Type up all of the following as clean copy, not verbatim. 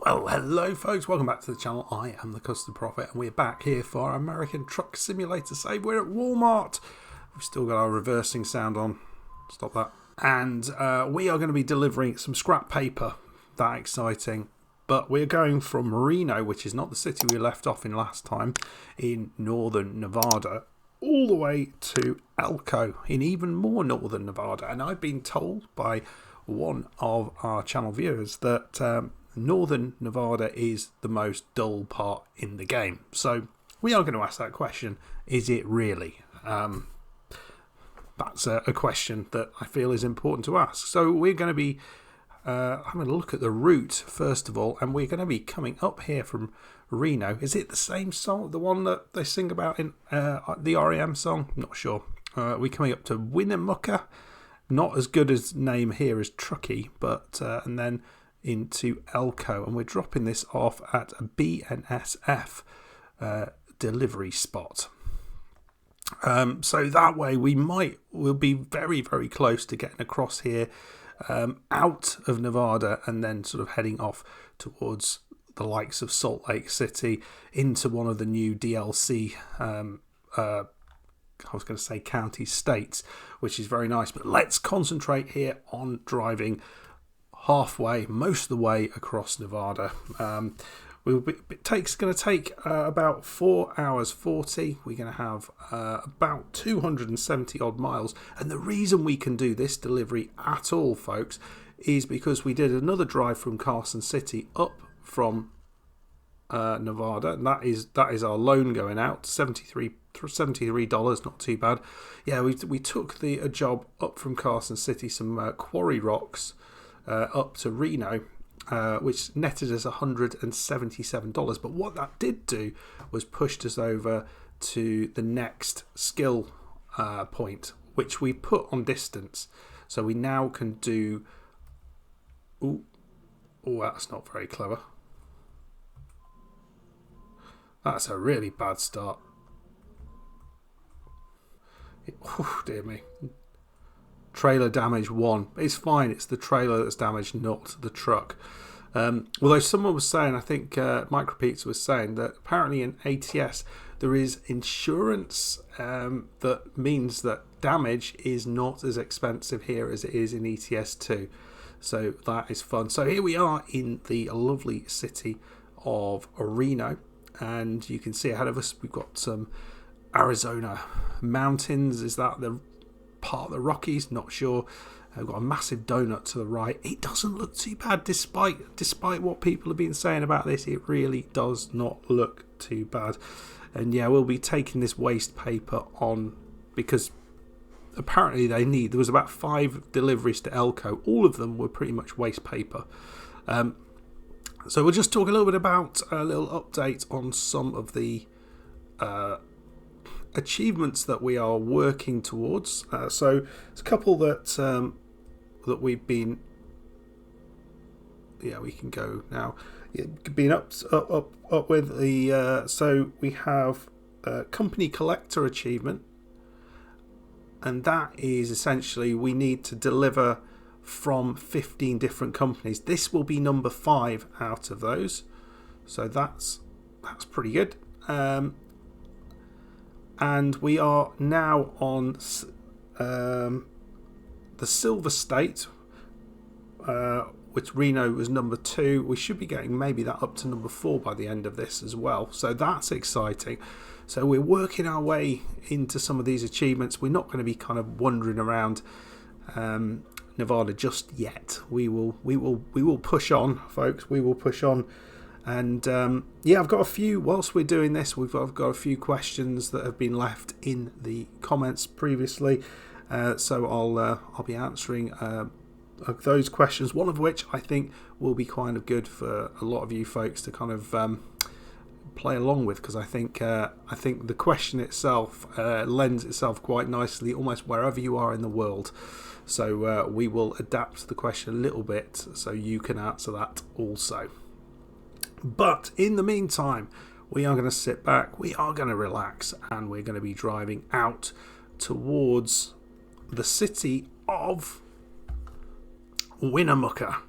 Well, hello folks, welcome back to the channel. I am the Custard Prophet and we're back here for our American Truck Simulator save. We're at Walmart. We've still got our reversing sound on. Stop that. And we are going to be delivering some scrap paper. That exciting. But we're going from Reno, which is not the city we left off in last time, in northern Nevada, all the way to Elko in even more northern Nevada. And I've been told by one of our channel viewers that northern Nevada is the most dull part in the game. So we are going to ask that question. Is it really? That's a question that I feel is important to ask. So we're going to be having a look at the route first of all, and we're going to be coming up here from Reno. Is it the same song, the one that they sing about in the REM song? I'm not sure. We're coming up to Winnemucca. Not as good as name here as Truckee, but and then into Elko, and we're dropping this off at a BNSF delivery spot. So that way we'll be very, very close to getting across here, out of Nevada, and then sort of heading off towards the likes of Salt Lake City into one of the new DLC I was going to say county states, which is very nice. But let's concentrate here on driving halfway, most of the way across Nevada. It's going to take about 4 hours 40. We're going to have about 270 odd miles. And the reason we can do this delivery at all, folks, is because we did another drive from Carson City up from Nevada, and that is our loan going out. $73, not too bad. Yeah, we took a job up from Carson City, some quarry rocks, up to Reno, which netted us $177. But what that did do was pushed us over to the next skill point, which we put on distance. So we now can do. Oh, that's not very clever. That's a really bad start. Oh, dear me. Trailer damage 1. It's fine. It's the trailer that's damaged, not the truck. Although someone was saying, I think Micropizza was saying that apparently in ATS there is insurance that means that damage is not as expensive here as it is in ETS 2. So that is fun. So here we are in the lovely city of Reno. And you can see ahead of us we've got some Arizona mountains. Is that the part of the Rockies? Not sure. We've got a massive donut to the right. It doesn't look too bad despite what people have been saying about this. It really does not look too bad. And yeah, we'll be taking this waste paper on because apparently there was about 5 deliveries to Elko. All of them were pretty much waste paper. So we'll just talk a little bit about a little update on some of the achievements that we are working towards. So there's a couple that we've been. Yeah, we can go now. Been up with the. So we have a company collector achievement, and that is essentially we need to deliver from 15 different companies. This will be number 5 out of those, so that's pretty good. And we are now on the Silver State, which Reno was number 2. We should be getting maybe that up to number 4 by the end of this as well, so that's exciting. So we're working our way into some of these achievements. We're not going to be kind of wandering around Nevada just yet. We will push on, folks. We will push on. And yeah, I've got a few. Whilst we're doing this, I've got a few questions that have been left in the comments previously. So I'll be answering those questions. One of which I think will be kind of good for a lot of you folks to kind of play along with, because I think the question itself lends itself quite nicely almost wherever you are in the world. So we will adapt the question a little bit so you can answer that also. But in the meantime, we are going to sit back, we are going to relax, and we're going to be driving out towards the city of Winnemucca.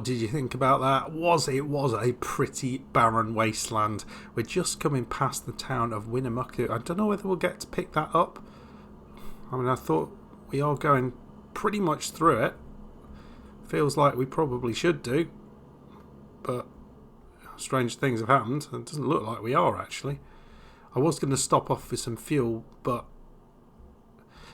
What did you think about that? It was a pretty barren wasteland. We're just coming past the town of Winnemucca. I don't know whether we'll get to pick that up. I mean, I thought we are going pretty much through it. Feels like we probably should do. But strange things have happened. It doesn't look like we are, actually. I was going to stop off for some fuel, but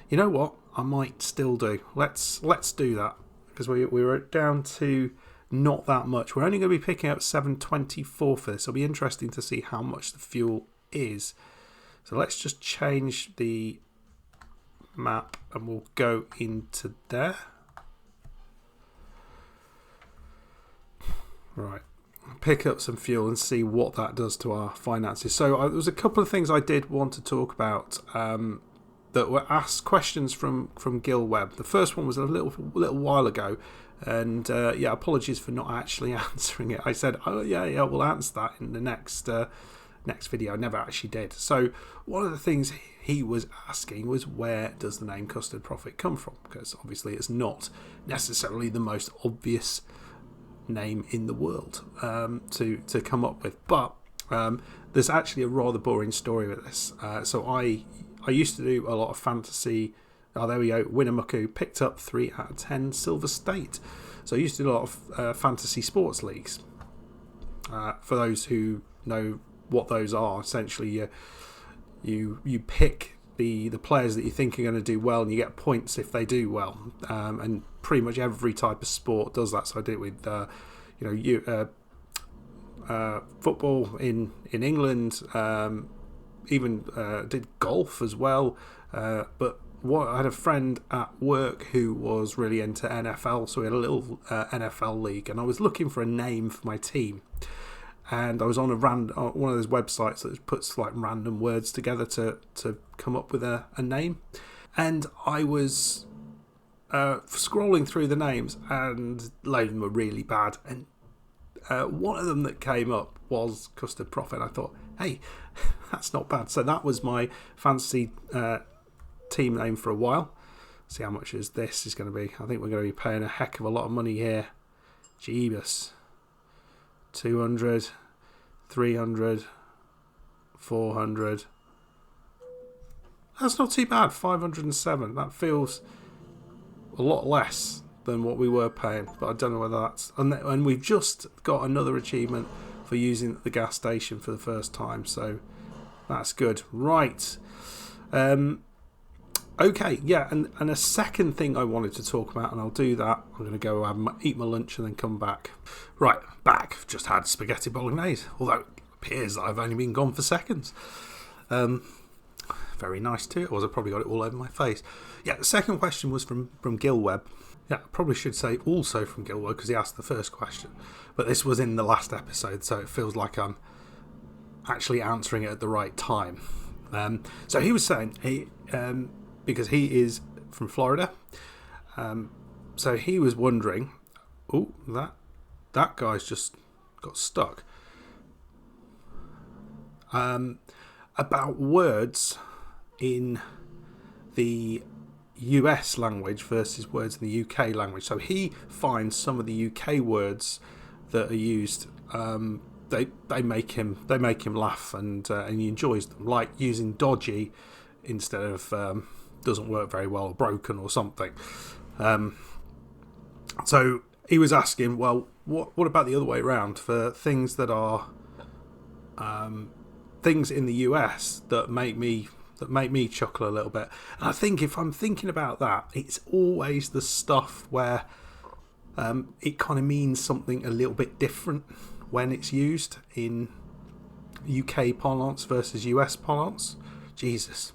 you know what? I might still do. Let's do that. Because we were down to not that much. We're only going to be picking up 724 for this. It'll be interesting to see how much the fuel is. So let's just change the map and we'll go into there. Right. Pick up some fuel and see what that does to our finances. So there was a couple of things I did want to talk about that were asked questions from Gil Webb. The first one was a little while ago, and apologies for not actually answering it. I said, oh yeah, we'll answer that in the next video. I never actually did. So one of the things he was asking was, where does the name Custard Profit come from? Because obviously it's not necessarily the most obvious name in the world to come up with, but there's actually a rather boring story with this. So I used to do a lot of fantasy. There we go. Winnemucca picked up 3 out of 10 Silver State. So I used to do a lot of fantasy sports leagues. For those who know what those are, essentially you pick the players that you think are going to do well, and you get points if they do well. And pretty much every type of sport does that. So I did it with football in England. Even did golf as well, but I had a friend at work who was really into NFL, so we had a little NFL league, and I was looking for a name for my team, and I was on one of those websites that puts like random words together to come up with a name, and I was scrolling through the names, and a load of them were really bad, and one of them that came up was Custard Profit. I thought, hey, that's not bad. So that was my fantasy team name for a while. See how much this is going to be. I think we're going to be paying a heck of a lot of money here. Jeebus. 200, 300, 400. That's not too bad. 507. That feels a lot less than what we were paying, but I don't know whether that's... And we've just got another achievement for using the gas station for the first time, so that's good. Right. Okay, yeah, and a second thing I wanted to talk about, and I'll do that. I'm going to go eat my lunch and then come back. Right, back. I've just had spaghetti bolognese, although it appears that I've only been gone for seconds. Very nice too. I've probably got it all over my face. Yeah, the second question was from Gil Webb. Yeah, I probably should say also from Gil Webb because he asked the first question. But this was in the last episode, so it feels like I'm actually answering it at the right time. So he was saying, because he is from Florida, so he was wondering, that guy's just got stuck, about words in the US language versus words in the UK language. So he finds some of the UK words that are used, they make him laugh, and he enjoys them, like using dodgy instead of doesn't work very well, or broken or something. So he was asking, well, what about the other way around for things that are things in the US that make me chuckle a little bit? And I think if I'm thinking about that, it's always the stuff where it kind of means something a little bit different when it's used in UK parlance versus US parlance. Jesus.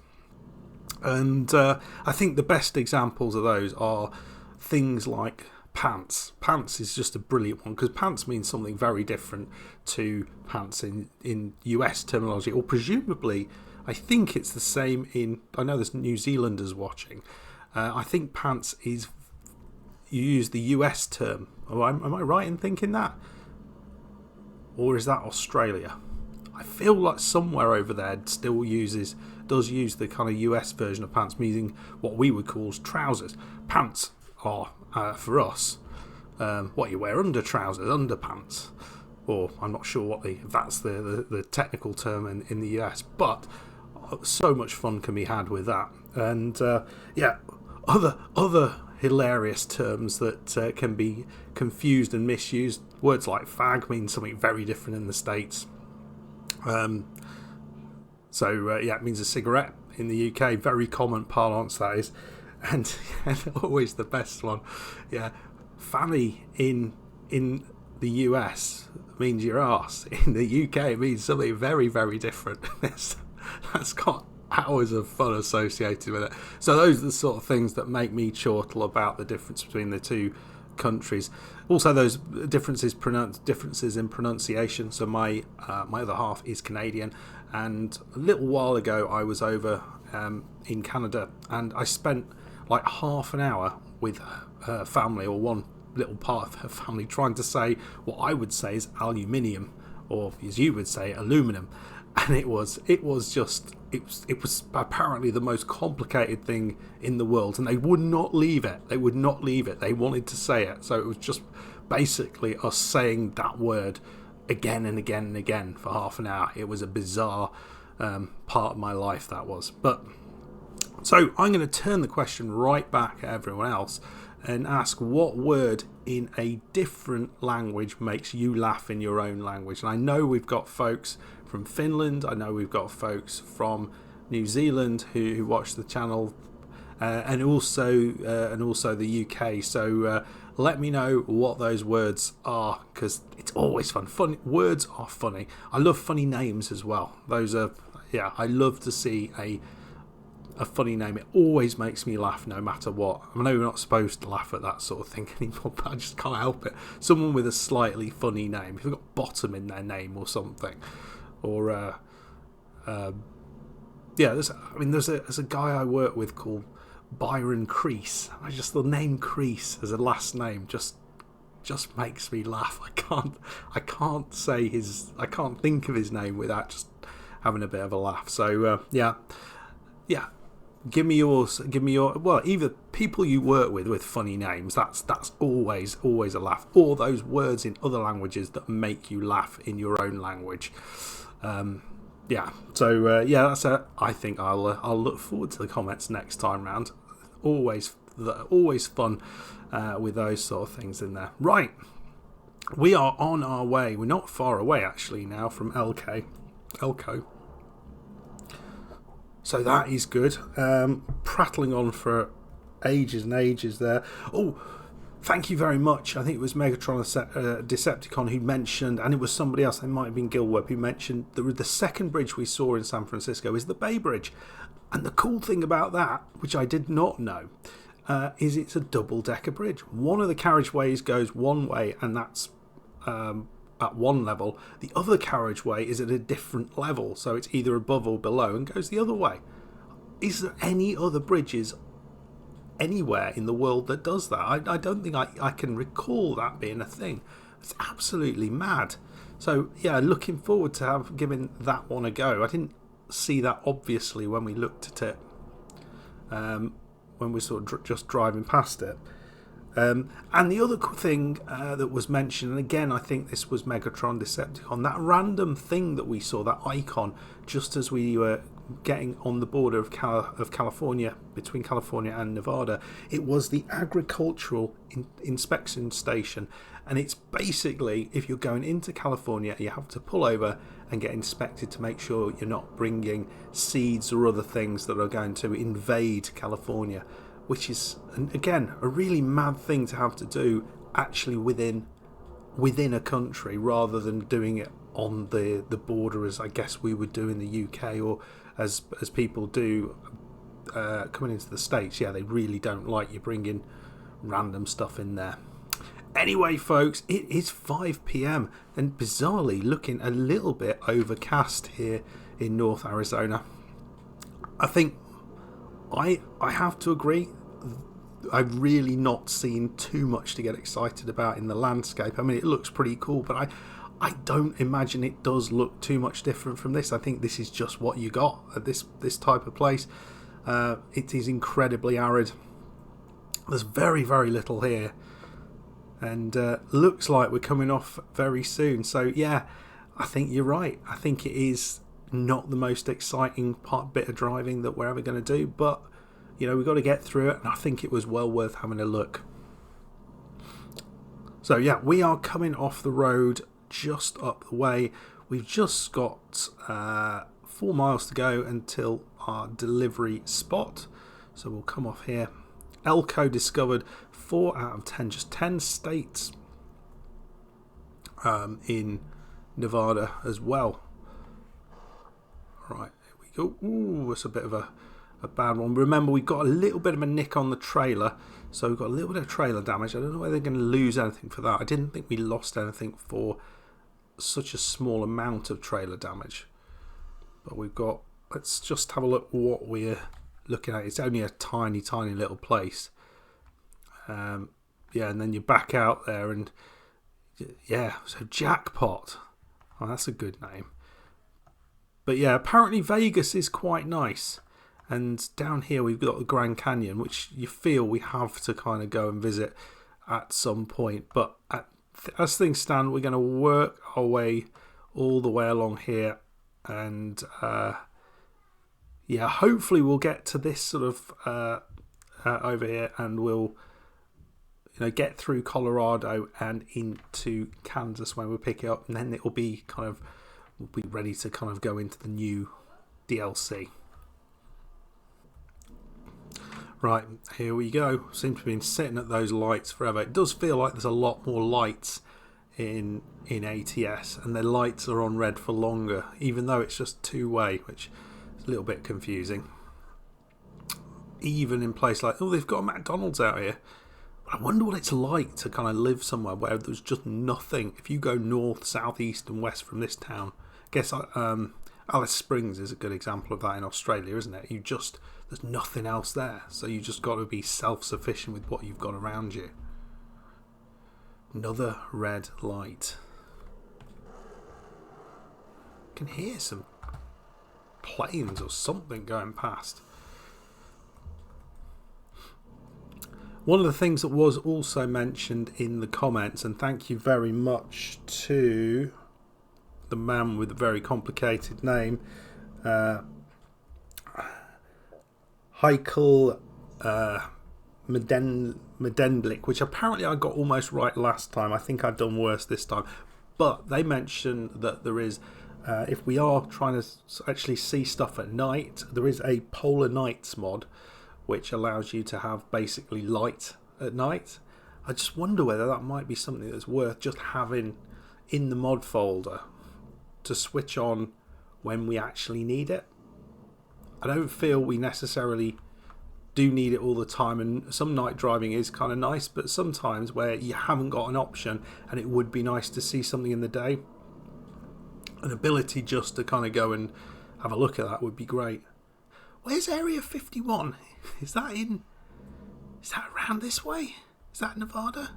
And I think the best examples of those are things like pants. Pants is just a brilliant one, because pants means something very different to pants in US terminology, or presumably I think it's the same in... I know there's New Zealanders watching. I think pants is... You use the US term. Am I right in thinking that? Or is that Australia? I feel like somewhere over there still does use the kind of US version of pants, meaning what we would call trousers. Pants are, for us, what you wear under trousers, underpants, or I'm not sure if that's the technical term in the US, but so much fun can be had with that. And other hilarious terms that can be confused and misused. Words like fag mean something very different in the States. It means a cigarette in the UK. Very common parlance, that is. And always the best one. Yeah, fanny in the US means your arse. In the UK it means something very, very different. That's got hours of fun associated with it. So those are the sort of things that make me chortle about the difference between the two countries. Also, those differences in pronunciation. So my other half is Canadian, and a little while ago I was over in Canada, and I spent like half an hour with her family, or one little part of her family, trying to say what I would say is aluminium, or as you would say, aluminum. And it was apparently the most complicated thing in the world, and they would not leave it. They wanted to say it, so it was just basically us saying that word again and again and again for half an hour. It was a bizarre part of my life, that was. But so I'm going to turn the question right back at everyone else and ask, what word in a different language makes you laugh in your own language? And I know we've got folks from Finland, I know we've got folks from New Zealand who watch the channel, and also the UK. So let me know what those words are, because it's always fun. Words are funny. I love funny names as well. I love to see a funny name. It always makes me laugh, no matter what. I know we're not supposed to laugh at that sort of thing anymore, but I just can't help it. Someone with a slightly funny name, if they've got bottom in their name or something, or there's a guy I work with called Byron Crease. The name Crease as a last name just makes me laugh. I can't think of his name without just having a bit of a laugh. So give me yours. Either people you work with funny names. That's always a laugh. Or those words in other languages that make you laugh in your own language. That's it. I think I'll look forward to the comments next time round. Always fun with those sort of things in there. Right, we are on our way. We're not far away actually now from Elko. So that is good. Prattling on for ages and ages there. Oh, thank you very much. I think it was Megatron Decepticon who mentioned, and it was somebody else, it might have been Gilweb, who mentioned the second bridge we saw in San Francisco is the Bay Bridge. And the cool thing about that, which I did not know, is it's a double-decker bridge. One of the carriageways goes one way, and that's at one level. The other carriageway is at a different level, so it's either above or below and goes the other way. Is there any other bridges anywhere in the world that does that? I don't think I can recall that being a thing. It's absolutely mad. So yeah, looking forward to giving that one a go. I didn't see that obviously when we looked at it, when we sort of just driving past it. And the other thing that was mentioned, and again I think this was Megatron Decepticon, that random thing that we saw, that icon, just as we were getting on the border of California, between California and Nevada, it was the agricultural inspection station. And it's basically, if you're going into California, you have to pull over and get inspected to make sure you're not bringing seeds or other things that are going to invade California, which is, again, a really mad thing to have to do actually within a country, rather than doing it on the border, as I guess we would do in the UK, or as people do coming into the States. Yeah, they really don't like you bringing random stuff in there. Anyway, folks, it is 5 p.m. and bizarrely looking a little bit overcast here in North Arizona. I think I have to agree, I've really not seen too much to get excited about in the landscape. I mean, it looks pretty cool, but I don't imagine it does look too much different from this. I think this is just what you got at this type of place. It is incredibly arid. There's very, very little here. and looks like we're coming off very soon. So yeah, I think you're right. I think it is not the most exciting bit of driving that we're ever going to do, but you know, we've got to get through it, and I think it was well worth having a look. So yeah, we are coming off the road just up the way. We've just got 4 miles to go until our delivery spot. So we'll come off here. Elko discovered 4 out of 10, just 10 states in Nevada as well. Right, here we go. Ooh, it's a bit of a bad one. Remember, we got a little bit of a nick on the trailer, so we've got a little bit of trailer damage. I don't know whether they're going to lose anything for that. I didn't think we lost anything for such a small amount of trailer damage. But we've got, let's just have a look what we're looking at. It's only a tiny little place. Yeah, and then you back out there, and yeah, so Jackpot. Oh, that's a good name. But yeah, apparently Vegas is quite nice. And down here we've got the Grand Canyon, which you feel we have to kind of go and visit at some point. But as things stand, we're going to work our way all the way along here. And yeah, hopefully we'll get to this sort of over here, and we'll get through Colorado and into Kansas when we pick it up. And then it will be we'll be ready to kind of go into the new DLC. Right, here we go. Seems to have been sitting at those lights forever. It does feel like there's a lot more lights in ATS, and the lights are on red for longer, even though it's just two-way, which is a little bit confusing. Even in places like, oh, they've got a McDonald's out here. I wonder what it's like to kind of live somewhere where there's just nothing. If you go north, south, east and west from this town, I guess Alice Springs is a good example of that in Australia, isn't it? There's nothing else there, so you just got to be self-sufficient with what you've got around you. Another red light. I can hear some planes or something going past. One of the things that was also mentioned in the comments, and thank you very much to the man with a very complicated name, Heikel Medenblik, which apparently I got almost right last time. I think I've done worse this time. But they mention that there is, if we are trying to actually see stuff at night, there is a Polar Nights mod, which allows you to have basically light at night. I just wonder whether that might be something that's worth just having in the mod folder to switch on when we actually need it. I don't feel we necessarily do need it all the time, and some night driving is kind of nice, but sometimes where you haven't got an option and it would be nice to see something in the day, an ability just to kind of go and have a look at that would be great. Where's Area 51? Is that around this way? Is that Nevada?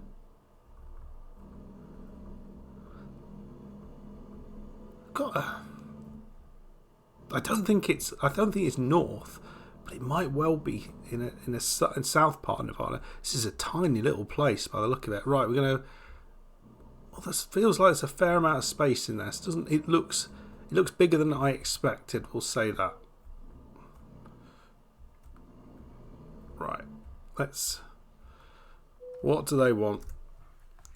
I don't think it's north, but it might well be in a south part of Nevada. This is a tiny little place by the look of it. Right, we're gonna. Well, this feels like there's a fair amount of space in this, doesn't it? It looks bigger than I expected. We'll say that. Right, let's. What do they want?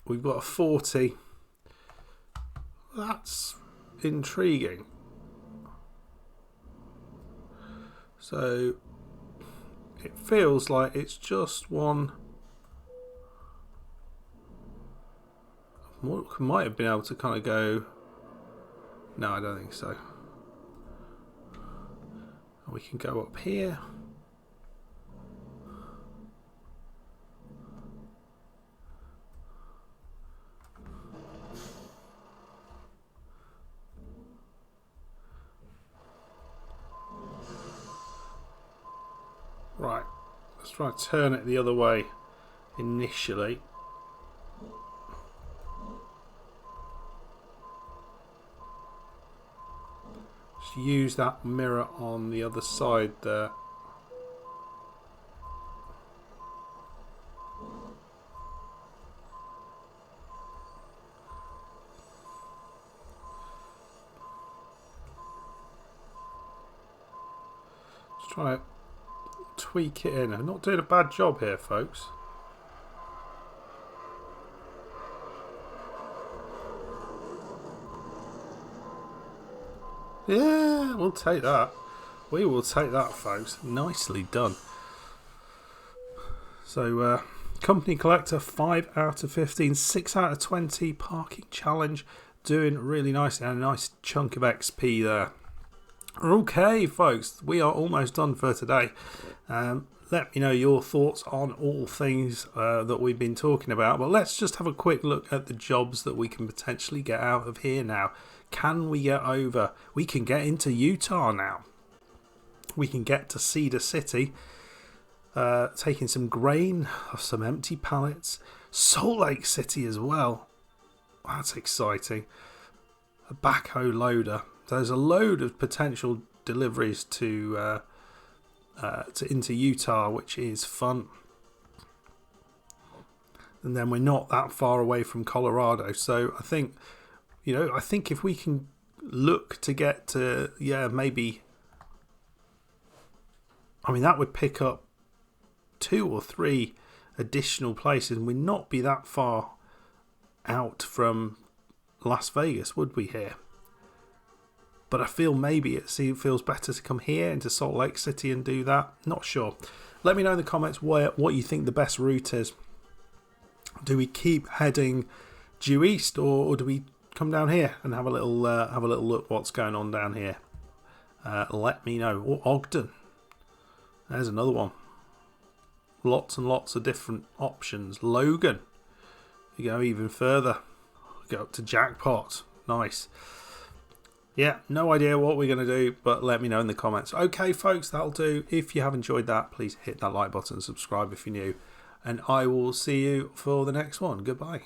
We've got a 40. That's intriguing. So it feels like it's just one. Might have been able to kind of go. No, I don't think so. We can go up here. Right, let's try to turn it the other way initially. Just use that mirror on the other side there. trying to tweak it in. I'm not doing a bad job here, folks. Yeah, we'll take that. We will take that, folks. Nicely done. So, company collector, 5 out of 15, 6 out of 20. Parking challenge, doing really nicely. And a nice chunk of XP there. Okay, folks, we are almost done for today. Let me know your thoughts on all things that we've been talking about. But let's just have a quick look at the jobs that we can potentially get out of here now. Can we get over? We can get into Utah now. We can get to Cedar City, taking some grain or some empty pallets. Salt Lake City as well. That's exciting. A backhoe loader. There's a load of potential deliveries to into Utah, which is fun. And then we're not that far away from Colorado, so I think if we can look to get to maybe. I mean, that would pick up 2 or 3 additional places, and we'd not be that far out from Las Vegas, would we here? But I feel maybe it feels better to come here into Salt Lake City and do that. Not sure. Let me know in the comments what you think the best route is. Do we keep heading due east, or do we come down here and have a little look what's going on down here? Let me know. Or Ogden. There's another one. Lots and lots of different options. Logan. You go even further. Go up to Jackpot. Nice. Yeah, no idea what we're going to do, but let me know in the comments. Okay, folks, that'll do. If you have enjoyed that, please hit that like button and subscribe if you're new. And I will see you for the next one. Goodbye.